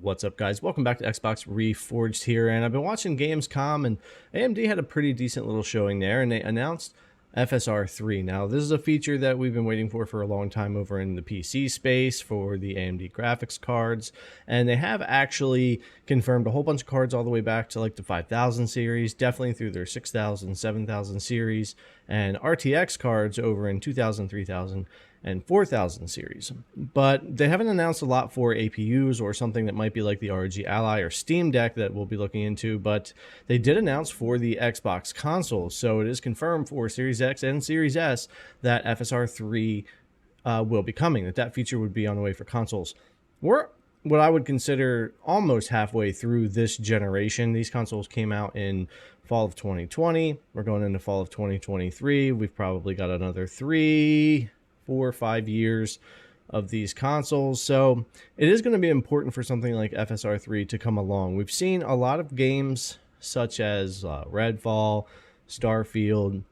What's up, guys? Welcome back to Xbox Reforged here, and I've been watching Gamescom, and AMD had a pretty decent little showing there, and they announced FSR 3. Now, this is a feature that we've been waiting for a long time over in the PC space for the AMD graphics cards, and they have actually confirmed a whole bunch of cards all the way back to like the 5000 series, definitely through their 6000, 7000 series, and RTX cards over in 2000, 3000, and 4000 series. But they haven't announced a lot for APUs or something that might be like the ROG Ally or Steam Deck that we'll be looking into, but they did announce for the Xbox consoles. So it is confirmed for Series X and Series S that FSR 3 will be coming, that feature would be on the way for consoles. We're what I would consider almost halfway through this generation. These consoles came out in fall of 2020. We're going into fall of 2023. We've probably got another 3, 4 or 5 years of these consoles, so it is going to be important for something like FSR 3 to come along. We've seen a lot of games such as Redfall, Starfield,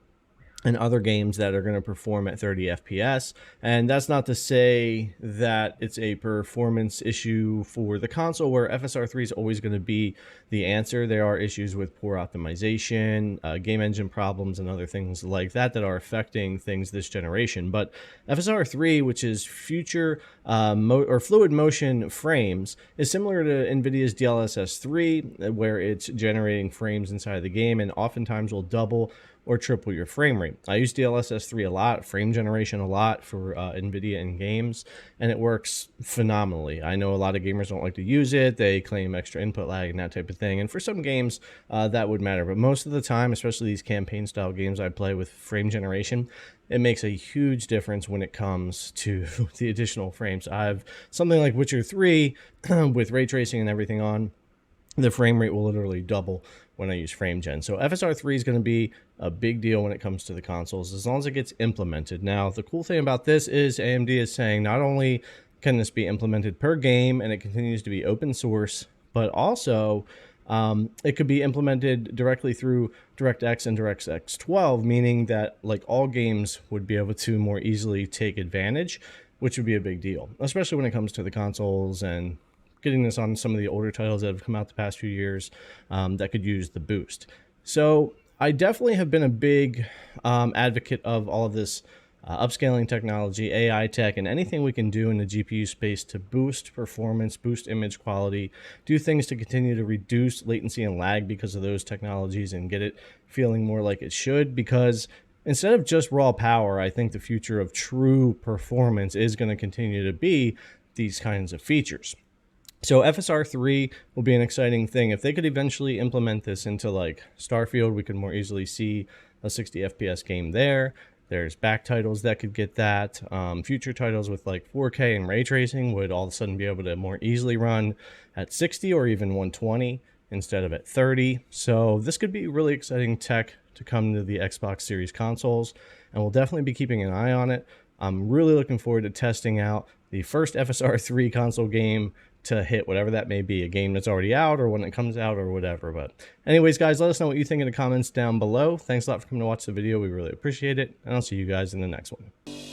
and other games that are going to perform at 30 FPS, and that's not to say that it's a performance issue for the console where FSR 3 is always going to be the answer. There are issues with poor optimization, game engine problems, and other things like that that are affecting things this generation. But FSR 3, which is future fluid motion frames, is similar to NVIDIA's DLSS 3, where it's generating frames inside of the game and oftentimes will double or triple your frame rate. I use DLSS 3 a lot, frame generation a lot for NVIDIA in games, and it works phenomenally. I know a lot of gamers don't like to use it. They claim extra input lag and that type of thing, and for some games that would matter. But most of the time, especially these campaign style games I play with frame generation, it makes a huge difference when it comes to the additional frames. I have something like Witcher 3 with ray tracing and everything on. The frame rate will literally double when I use frame gen. So FSR 3 is going to be a big deal when it comes to the consoles, as long as it gets implemented. Now, the cool thing about this is AMD is saying not only can this be implemented per game and it continues to be open source, but also it could be implemented directly through DirectX and DirectX 12, meaning that like all games would be able to more easily take advantage, which would be a big deal, especially when it comes to the consoles and getting this on some of the older titles that have come out the past few years that could use the boost. So I definitely have been a big advocate of all of this upscaling technology, AI tech, and anything we can do in the GPU space to boost performance, boost image quality, do things to continue to reduce latency and lag because of those technologies and get it feeling more like it should. Because instead of just raw power, I think the future of true performance is going to continue to be these kinds of features. So FSR 3 will be an exciting thing. If they could eventually implement this into like Starfield, we could more easily see a 60 FPS game there. There's back titles that could get that. Future titles with like 4K and ray tracing would all of a sudden be able to more easily run at 60 or even 120 instead of at 30. So this could be really exciting tech to come to the Xbox Series consoles, and we'll definitely be keeping an eye on it. I'm really looking forward to testing out the first FSR 3 console game to hit, whatever that may be, a game that's already out or when it comes out or whatever. But anyways, guys, let us know what you think in the comments down below. Thanks a lot for coming to watch the video. We really appreciate it, and I'll see you guys in the next one.